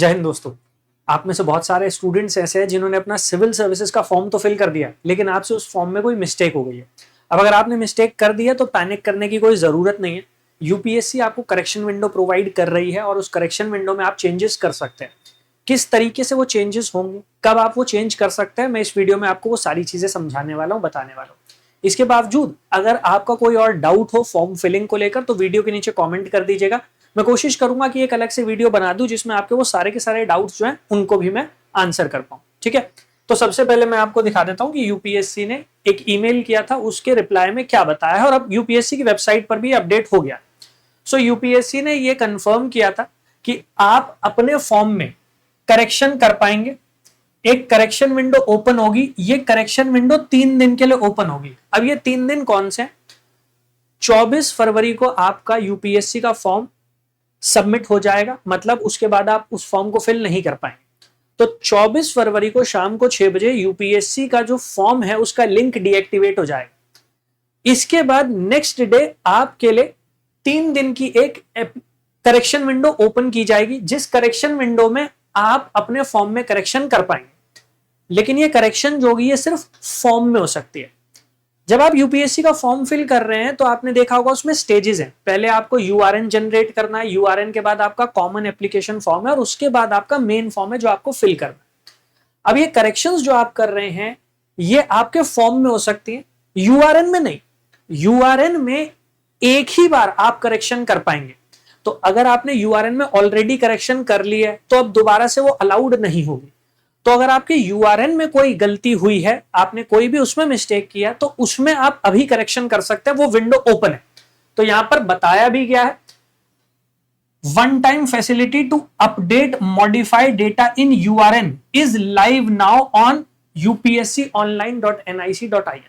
जय हिंद दोस्तों। आप में से बहुत सारे स्टूडेंट्स ऐसे हैं जिन्होंने अपना सिविल सर्विसेज का फॉर्म तो फिल कर दिया, लेकिन आपसे उस फॉर्म में कोई मिस्टेक हो गई है। अब अगर आपने मिस्टेक कर दिया तो पैनिक करने की कोई जरूरत नहीं है। यूपीएससी आपको करेक्शन विंडो प्रोवाइड कर रही है और उस करेक्शन विंडो में आप चेंजेस कर सकते हैं। किस तरीके से वो चेंजेस होंगे, कब आप वो चेंज कर सकते हैं, मैं इस वीडियो में आपको वो सारी चीजें समझाने वाला हूं, बताने वाला हूं। इसके बावजूद अगर आपका कोई और डाउट हो फॉर्म फिलिंग को लेकर तो वीडियो के नीचे कमेंट कर दीजिएगा। मैं कोशिश करूंगा कि एक अलग से वीडियो बना दूं जिसमें आपके वो सारे के सारे डाउट्स जो हैं उनको भी मैं आंसर कर पाऊं। ठीक है, तो सबसे पहले मैं आपको दिखा देता हूं कि यूपीएससी ने एक ईमेल किया था, उसके रिप्लाई में क्या बताया है, और अब यूपीएससी की वेबसाइट पर भी अपडेट हो गया। सो यूपीएससी ने ये कंफर्म किया था कि आप अपने फॉर्म में करेक्शन कर पाएंगे। एक करेक्शन विंडो ओपन होगी, ये करेक्शन विंडो 3 दिन के लिए ओपन होगी। अब ये 3 दिन कौन से? 24 फरवरी को आपका यूपीएससी का फॉर्म सबमिट हो जाएगा, मतलब उसके बाद आप उस फॉर्म को फिल नहीं कर पाएंगे। तो 24 फरवरी को शाम को 6 बजे यूपीएससी का जो फॉर्म है उसका लिंक डीएक्टिवेट हो जाएगा। इसके बाद नेक्स्ट डे आपके लिए 3 दिन की एक करेक्शन विंडो ओपन की जाएगी, जिस करेक्शन विंडो में आप अपने फॉर्म में करेक्शन कर पाएंगे। लेकिन ये करेक्शन जो होगी ये सिर्फ फॉर्म में हो सकती है। जब आप यूपीएससी का फॉर्म फिल कर रहे हैं तो आपने देखा होगा उसमें स्टेजेस हैं। पहले आपको यूआरएन जनरेट करना है, यूआरएन के बाद आपका कॉमन एप्लीकेशन फॉर्म है, और उसके बाद आपका मेन फॉर्म है जो आपको फिल करना है। अब ये करेक्शंस जो आप कर रहे हैं ये आपके फॉर्म में हो सकती है, यूआरएन में नहीं। यूआरएन में एक ही बार आप करेक्शन कर पाएंगे। तो अगर आपने यूआरएन में ऑलरेडी करेक्शन कर ली है तो अब दोबारा से वो अलाउड नहीं होगी। तो अगर आपके यूआरएन में कोई गलती हुई है, आपने कोई भी उसमें मिस्टेक किया, तो उसमें आप अभी करेक्शन कर सकते हैं, वो विंडो ओपन है। तो यहां पर बताया भी गया है, one time facility to update modify data in URN is live now on upsconline.nic.in।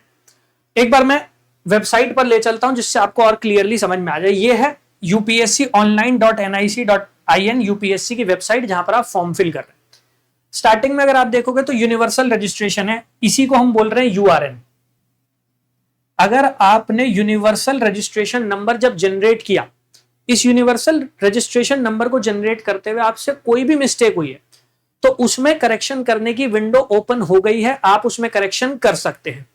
एक बार मैं वेबसाइट पर ले चलता हूं जिससे आपको और क्लियरली समझ में आ जाए। ये है upsconline.nic.in, यूपीएससी की वेबसाइट जहां पर आप फॉर्म फिल कर रहे हैं। स्टार्टिंग में अगर आप देखोगे तो यूनिवर्सल रजिस्ट्रेशन है, इसी को हम बोल रहे हैं यूआरएन। अगर आपने यूनिवर्सल रजिस्ट्रेशन नंबर जब जनरेट किया, इस यूनिवर्सल रजिस्ट्रेशन नंबर को जनरेट करते हुए आपसे कोई भी मिस्टेक हुई है तो उसमें करेक्शन करने की विंडो ओपन हो गई है, आप उसमें करेक्शन कर सकते हैं।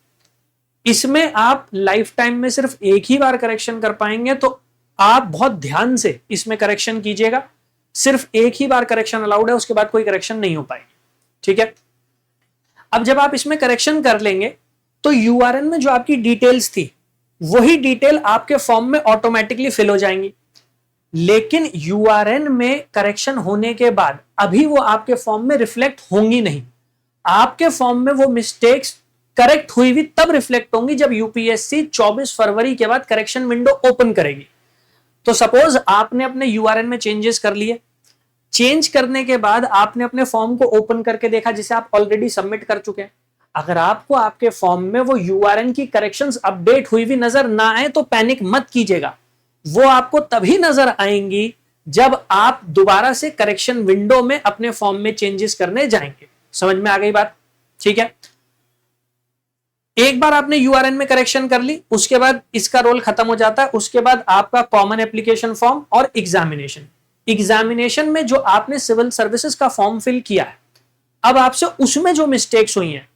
इसमें आप लाइफ टाइम में सिर्फ एक ही बार करेक्शन कर पाएंगे, तो आप बहुत ध्यान से इसमें करेक्शन कीजिएगा। सिर्फ एक ही बार करेक्शन अलाउड है, उसके बाद कोई करेक्शन नहीं हो पाएगी। ठीक है, अब जब आप इसमें करेक्शन कर लेंगे तो यूआरएन में जो आपकी डिटेल्स थी वही डिटेल आपके फॉर्म में ऑटोमेटिकली फिल हो जाएंगी। लेकिन यूआरएन में करेक्शन होने के बाद अभी वो आपके फॉर्म में रिफ्लेक्ट होंगी नहीं। आपके फॉर्म में वो मिस्टेक्स करेक्ट हुई भी तब रिफ्लेक्ट होंगी जब यूपीएससी 24 फरवरी के बाद करेक्शन विंडो ओपन करेगी। तो सपोज आपने अपने यूआरएन में चेंजेस कर लिए, चेंज करने के बाद आपने अपने फॉर्म को ओपन करके देखा जिसे आप ऑलरेडी सबमिट कर चुके हैं। अगर आपको आपके फॉर्म में वो यूआरएन की करेक्शंस अपडेट हुई भी नजर ना आए तो पैनिक मत कीजिएगा, वो आपको तभी नजर आएंगी जब आप दोबारा से करेक्शन विंडो में अपने फॉर्म में चेंजेस करने जाएंगे। समझ में आ गई बात? ठीक है, एक बार आपने यूआरएन में करेक्शन कर ली, उसके बाद इसका रोल खत्म हो जाता है। उसके बाद आपका कॉमन एप्लीकेशन फॉर्म और एग्जामिनेशन में जो आपने सिविल सर्विसेज का फॉर्म फिल किया है, अब आपसे उसमें जो मिस्टेक्स हुई हैं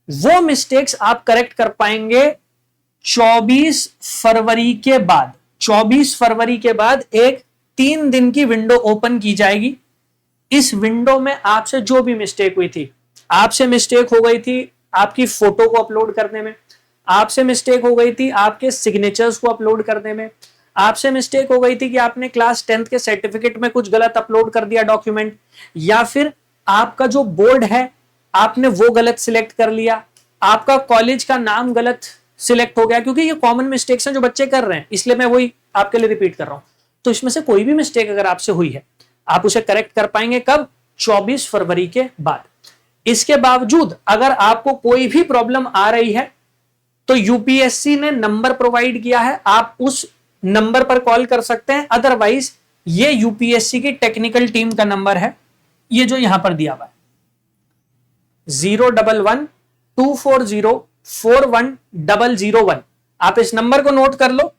वो मिस्टेक्स आप करेक्ट कर पाएंगे 24 फरवरी के बाद। 24 फरवरी के बाद एक 3 दिन की विंडो ओपन की जाएगी। इस विंडो में आपसे जो भी मिस्टेक हुई थी, आपसे मिस्टेक हो गई थी आपकी फोटो को अपलोड करने में, आपसे मिस्टेक हो गई थी आपके सिग्नेचर्स को अपलोड करने में, आपसे मिस्टेक हो गई थी कि आपने क्लास 10th के सर्टिफिकेट में कुछ गलत अपलोड कर दिया डॉक्यूमेंट, या फिर आपका जो बोर्ड है आपने वो गलत सिलेक्ट कर लिया, आपका कॉलेज का नाम गलत सिलेक्ट हो गया। क्योंकि ये कॉमन मिस्टेक्स हैं जो बच्चे कर रहे हैं, इसलिए मैं वही आपके लिए रिपीट कर रहा हूं। तो इसमें से कोई भी मिस्टेक अगर आपसे हुई है आप उसे करेक्ट कर पाएंगे कब? 24 फरवरी के बाद। इसके बावजूद अगर आपको कोई भी प्रॉब्लम आ रही है तो यूपीएससी ने नंबर प्रोवाइड किया है, आप उस नंबर पर कॉल कर सकते हैं। अदरवाइज ये यूपीएससी की टेक्निकल टीम का नंबर है, ये जो यहां पर दिया हुआ है 011-240-4101। आप इस नंबर को नोट कर लो।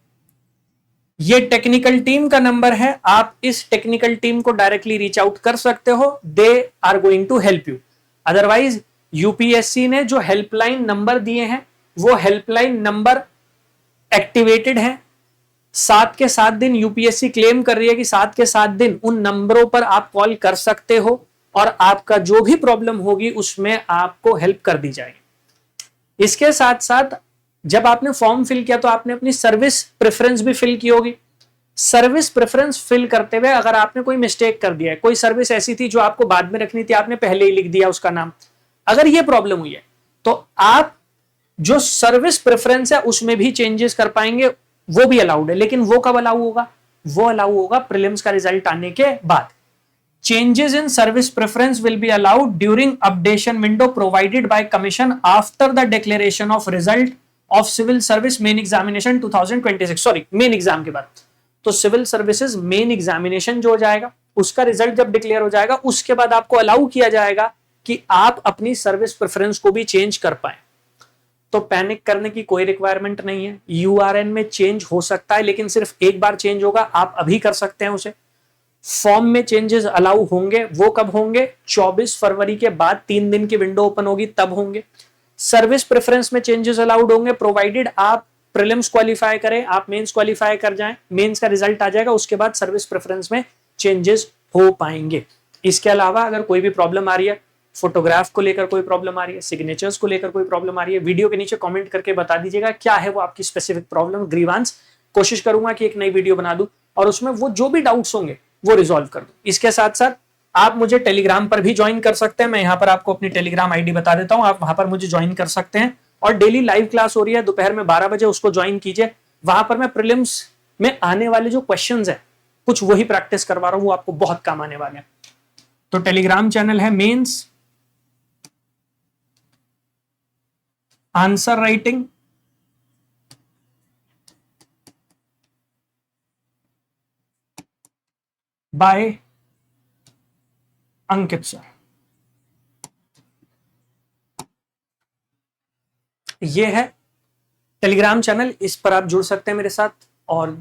ये टेक्निकल टीम का नंबर है, आप इस टेक्निकल टीम को डायरेक्टली रीच आउट कर सकते हो, they are going to help you. Otherwise UPSC ने जो हेल्पलाइन नंबर दिए हैं वो हेल्पलाइन नंबर एक्टिवेटेड है। 7 के 7 दिन यूपीएससी क्लेम कर रही है कि 7 के 7 दिन उन नंबरों पर आप कॉल कर सकते हो और आपका जो भी प्रॉब्लम होगी उसमें आपको हेल्प कर दी जाएगी। इसके साथ साथ जब आपने फॉर्म फिल किया तो आपने अपनी सर्विस प्रेफरेंस भी फिल की होगी। सर्विस प्रेफरेंस फिल करते हुए अगर आपने कोई मिस्टेक कर दिया है, कोई सर्विस ऐसी थी जो आपको बाद में रखनी थी, आपने पहले ही लिख दिया उसका नाम, अगर ये प्रॉब्लम हुई है तो आप जो सर्विस प्रेफरेंस है उसमें भी चेंजेस कर पाएंगे, वो भी अलाउड है। लेकिन वो कब अलाउ होगा? वो अलाउ होगा प्रीलिम्स का रिजल्ट आने के बाद। Changes in service preference will be allowed during updation window provided by commission after the declaration of result of civil service main examination 2026। Sorry, main exam के बाद। तो सिविल सर्विसेज मेन एग्जामिनेशन जो हो जाएगा उसका रिजल्ट जब declare हो जाएगा उसके बाद आपको अलाउ किया जाएगा कि आप अपनी सर्विस प्रेफरेंस को भी चेंज कर पाए। तो पैनिक करने की कोई रिक्वायरमेंट नहीं है। यूआरएन में चेंज हो सकता है लेकिन सिर्फ एक बार चेंज होगा, आप अभी कर सकते हैं उसे। फॉर्म में चेंजेस अलाउ होंगे, वो कब होंगे? 24 फरवरी के बाद 3 दिन की विंडो ओपन होगी तब होंगे। सर्विस प्रेफरेंस में चेंजेस अलाउड होंगे प्रोवाइडेड आप प्रीलिम्स क्वालिफाई करें, आप मेंस क्वालिफाई कर जाएं, मेंस का रिजल्ट आ जाएगा उसके बाद सर्विस प्रेफरेंस में चेंजेस हो पाएंगे। इसके अलावा अगर कोई भी प्रॉब्लम आ रही है, फोटोग्राफ को लेकर कोई प्रॉब्लम आ रही है, सिग्नेचर्स को लेकर कोई प्रॉब्लम आ रही है, वीडियो के नीचे कमेंट करके बता दीजिएगा क्या है वो आपकी स्पेसिफिक प्रॉब्लम, ग्रीवांस। कोशिश करूंगा कि एक नई वीडियो बना दूं और उसमें वो जो भी डाउट्स होंगे वो रिजॉल्व कर दूं। इसके साथ साथ आप मुझे टेलीग्राम पर भी ज्वाइन कर सकते हैं। मैं यहाँ पर आपको अपनी टेलीग्राम आईडी बता देता हूँ, आप वहां पर मुझे ज्वाइन कर सकते हैं। और डेली लाइव क्लास हो रही है दोपहर में 12 बजे, उसको ज्वाइन कीजिए। वहां पर मैं प्रीलिम्स में आने वाले जो क्वेश्चंस है कुछ वही प्रैक्टिस करवा रहा हूँ, वो आपको बहुत काम आने वाले हैं। तो टेलीग्राम चैनल है mains answer writing by Ankit sir. ये है टेलीग्राम चैनल, इस पर आप जुड़ सकते हैं मेरे साथ और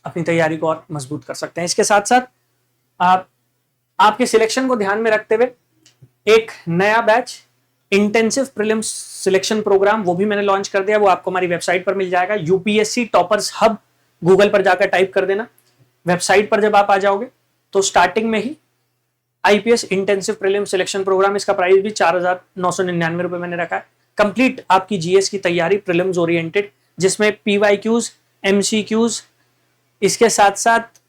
अपनी तैयारी को और मजबूत कर सकते हैं। इसके साथ साथ आप आपके सिलेक्शन को ध्यान में रखते हुए एक नया batch intensive prelims selection programme वो भी मैंने लॉन्च कर दिया, वो आपको हमारी वेबसाइट पर मिल जाएगा। यूपीएससी टॉपर्स हब गूगल पर जाकर टाइप कर देना। वेबसाइट पर जब आप आ जाओगे तो स्टार्टिंग में ही IPS intensive prelims selection programme, इसका प्राइस भी 4,999 रुपए मैंने रखा है। कंप्लीट आपकी जीएस की तैयारी प्रीलिम्स ओरिएंटेड, जिसमें पीवाईक्यूज, एमसीक्यूज, इसके साथ साथ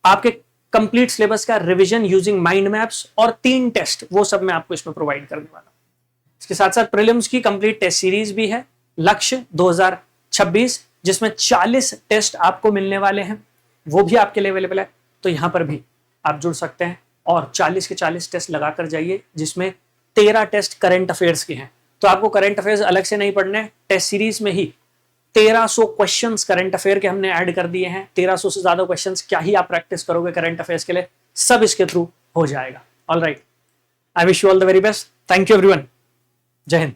आपके कंप्लीट सिलेबस का रिवीजन यूजिंग माइंड मैप्स और 3 टेस्ट, वो सब मैं आपको इसमें प्रोवाइड करने वाला हूं। इसके साथ साथ प्रीलिम्स की कंप्लीट टेस्ट सीरीज भी है, लक्ष्य 2026, जिसमें 40 टेस्ट आपको मिलने वाले हैं, वो भी आपके लिए अवेलेबल है। तो यहां पर भी आप जुड़ सकते हैं और 40 के 40 टेस्ट लगाकर जाइए, जिसमें 13 टेस्ट करंट अफेयर्स के हैं। तो आपको करंट अफेयर्स अलग से नहीं पढ़ने, टेस्ट सीरीज में ही 1300 क्वेश्चंस करंट अफेयर के हमने ऐड कर दिए हैं। 1300 से ज्यादा क्वेश्चंस क्या ही आप प्रैक्टिस करोगे करंट अफेयर्स के लिए, सब इसके थ्रू हो जाएगा। All right, I wish you all the very best. Thank you everyone, जय हिंद।